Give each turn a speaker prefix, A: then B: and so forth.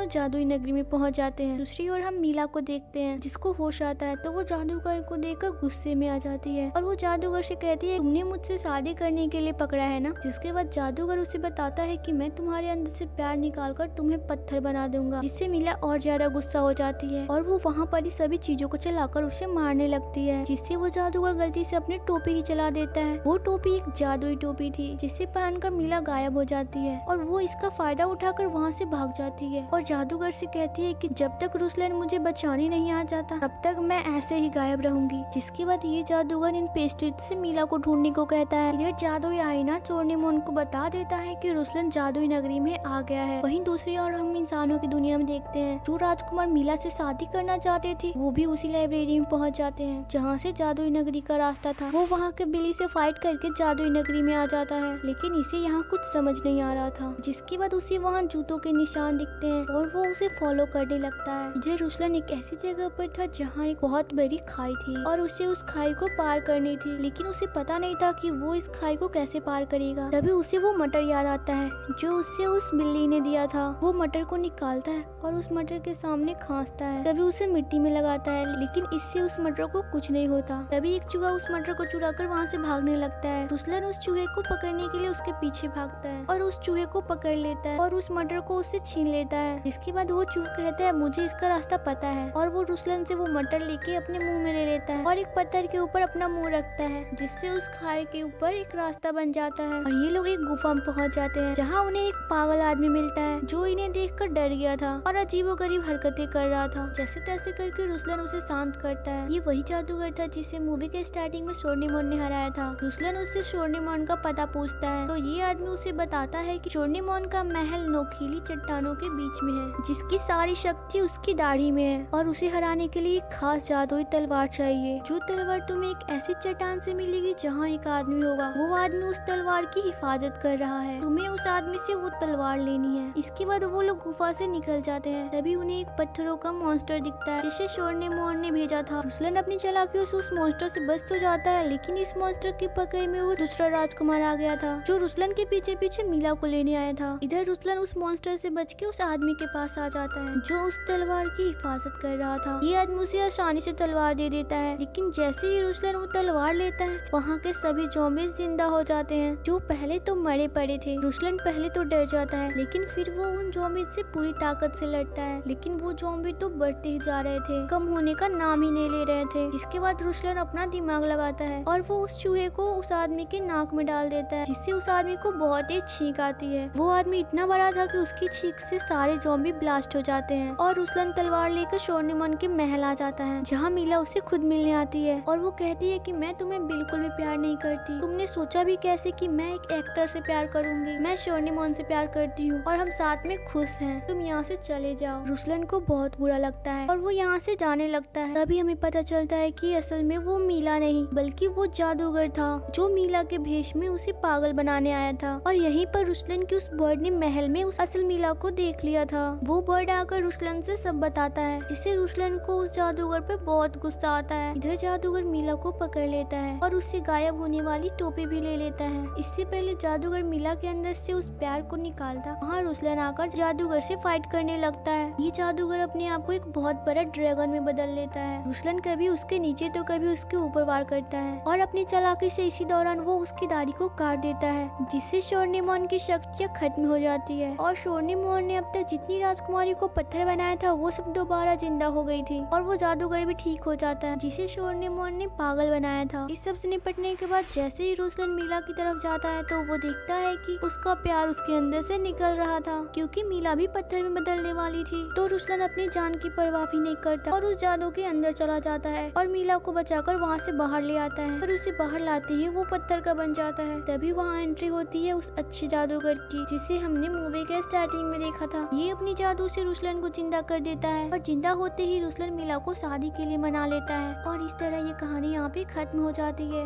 A: दोनों जादुई नगरी में पहुंच जाते हैं। दूसरी ओर हम मीला को देखते हैं जिसको होश आता है तो वो जादूगर को देखकर गुस्से में आ जाती है और वो जादूगर से कहती है तुमने मुझसे शादी करने के लिए पकड़ा है ना। जिसके बाद जादूगर उसे बताता है कि मैं तुम्हारे अंदर से प्यार निकालकर तुम्हें पत्थर बना दूंगा। जिससे मीला और ज्यादा गुस्सा हो जाती है और वो वहाँ पर ही सभी चीजों को चलाकर उसे मारने लगती है। जिससे वो जादूगर गलती से अपनी टोपी ही चला देता है। वो टोपी एक जादुई टोपी थी जिसे पहनकर मीला गायब हो जाती है और वो इसका फायदा उठाकर वहाँ से भाग जाती है और जादूगर से कहती है कि जब तक रुस्लन मुझे बचाने नहीं आ जाता तब तक मैं ऐसे ही गायब रहूंगी। जिसके बाद ये जादूगर इन पेस्ट्रीज से मीला को ढूंढने को कहता है। इधर जादुई आईना चोरनीमोन को बता देता है कि रुस्लन जादुई नगरी में आ गया है। वहीं दूसरी ओर हम इंसानों की दुनिया में देखते हैं जो राजकुमार मीला से शादी करना चाहते थे वो भी उसी लाइब्रेरी में पहुंच जाते हैं जहाँ से जादुई नगरी का रास्ता था। वो वहाँ के बिल्ली से फाइट करके जादुई नगरी में आ जाता है लेकिन इसे यहाँ कुछ समझ नहीं आ रहा था। जिसके बाद उसे वहाँ जूतों के निशान दिखते हैं और वो उसे फॉलो करने लगता है। इधर रुस्लन एक ऐसी जगह पर था जहाँ एक बहुत बड़ी खाई थी और उसे उस खाई को पार करनी थी लेकिन उसे पता नहीं था कि वो इस खाई को कैसे पार करेगा। तभी उसे वो मटर याद आता है जो उससे उस बिल्ली ने दिया था। वो मटर को निकालता है और उस मटर के सामने खांसता है। तभी उसे मिट्टी में लगाता है लेकिन इससे उस मटर को कुछ नहीं होता। तभी एक चूहा उस मटर को चुराकर वहाँ से भागने लगता है। रुस्लन उस चूहे को पकड़ने के लिए उसके पीछे भागता है और उस चूहे को पकड़ लेता है और उस मटर को उससे छीन लेता है। इसके बाद वो चूहा कहता है मुझे इसका रास्ता पता है और वो रुस्लन से वो मटर लेके अपने मुंह में ले लेता है और एक पत्थर के ऊपर अपना मुंह रखता है जिससे उस खाई के ऊपर एक रास्ता बन जाता है। और ये लोग एक गुफा में पहुंच जाते हैं जहाँ उन्हें एक पागल आदमी मिलता है जो इन्हें देखकर डर गया था और अजीबोगरीब हरकतें कर रहा था। जैसे तैसे करके रुस्लन उसे शांत करता है। ये वही जादूगर था जिसे मूवी के स्टार्टिंग में चोरनीमोन ने हराया था। रुस्लन उससे चोरनीमोन का पता पूछता है तो ये आदमी उसे बताता है कि चोरनीमोन का महल नोकीली चट्टानों के बीच में है जिसकी सारी शक्ति उसकी दाढ़ी में है और उसे हराने के लिए एक खास जादुई तलवार चाहिए। जो तलवार तुम्हें एक ऐसी चट्टान से मिलेगी जहाँ एक आदमी होगा। वो आदमी उस तलवार की हिफाजत कर रहा है। तुम्हें उस आदमी से वो तलवार लेनी है। इसके बाद वो लोग गुफा से निकल जाते हैं। तभी उन्हें एक पत्थरों का मॉन्स्टर दिखता है जिसे चोरनीमोन ने भेजा था। रुस्लन अपनी चालाकियों से उस मॉन्स्टर से बच तो जाता है लेकिन इस मॉन्स्टर की पकड़ में वो दूसरा राजकुमार आ गया था जो रुस्लन के पीछे पीछे मीला को लेने आया था। इधर रुस्लन उस मॉन्स्टर से बच के उस आदमी के पास आ जाता है जो उस तलवार की हिफाजत कर रहा था। ये आदमी उसे आसानी से तलवार दे देता है लेकिन जैसे ही रुस्लन वो तलवार लेता है वहाँ के सभी ज़ॉम्बीज़ जिंदा हो जाते हैं जो पहले तो मरे पड़े थे। रुस्लन पहले तो डर जाता है लेकिन फिर वो उन ज़ॉम्बीज़ से पूरी ताकत से लड़ता है लेकिन वो ज़ॉम्बी तो बढ़ते ही जा रहे थे, कम होने का नाम ही नहीं ले रहे थे। जिसके बाद रुस्लन अपना दिमाग लगाता है और वो उस चूहे को उस आदमी के नाक में डाल देता है जिससे उस आदमी को बहुत ही छींक आती है। वो आदमी इतना बड़ा था कि उसकी छींक से सारे ज़ॉम्बी ब्लास्ट हो जाते हैं और रुस्लन तलवार लेकर चोरनीमोन के महल आ जाता है जहाँ मीला उसे खुद मिलने आती है और वो कहती है कि मैं तुम्हें बिल्कुल भी प्यार नहीं करती। तुमने सोचा भी कैसे कि मैं एक एक्टर से प्यार करूंगी। मैं चोरनीमोन से प्यार करती हूँ और हम साथ में खुश हैं। तुम यहाँ से चले जाओ। रुस्लन को बहुत बुरा लगता है और वो यहाँ से जाने लगता है। तभी हमें पता चलता है कि असल में वो मीला नहीं बल्कि वो जादूगर था जो मीला के भेष में उसे पागल बनाने आया था। और यहीं पर रुस्लन की उस बर्ड ने महल में उस असल मीला को देख लिया था। वो बर्ड आकर रुस्लन से सब बताता है जिससे रुस्लन को उस जादूगर पर बहुत गुस्सा आता है। इधर जादूगर मीला को पकड़ लेता है और उससे गायब होने वाली टोपी भी ले लेता है। इससे पहले जादूगर मीला के अंदर से उस प्यार को निकालता वहाँ रुस्लन आकर जादूगर से फाइट करने लगता है। ये जादूगर अपने आप को एक बहुत बड़ा ड्रैगन में बदल लेता है। रुस्लन कभी उसके नीचे तो कभी उसके ऊपर वार करता है और अपनी चालाकी से इसी दौरान वो उसकी दाढ़ी को काट देता है जिससे चोरनीमोन की शक्तियाँ खत्म हो जाती है और चोरनीमोन ने अब तक जितनी राजकुमारी को पत्थर बनाया था वो सब दोबारा जिंदा हो गई थी और वो जादूगर भी ठीक हो जाता है जिसे चोरनीमोन ने पागल बनाया था। इस सब से निपटने के बाद जैसे ही रुस्लन मीला की तरफ जाता है तो वो देखता है कि उसका प्यार उसके अंदर से निकल रहा था क्योंकि मीला भी पत्थर में बदलने वाली थी। तो रुस्लन अपनी जान की परवाह भी नहीं करता और उस जादू के अंदर चला जाता है और मीला को बचाकर वहाँ से बाहर ले आता है और उसे बाहर लाते ही वो पत्थर का बन जाता है। तभी वहाँ एंट्री होती है उस अच्छे जादूगर की जिसे हमने मूवी के स्टार्टिंग में देखा था। ये अपनी जादू से रुस्लन को जिंदा कर देता है और जिंदा होते ही रुस्लन मीला को शादी के लिए मना लेता है और इस तरह ये कहानी यहाँ पे खत्म हो जाती है।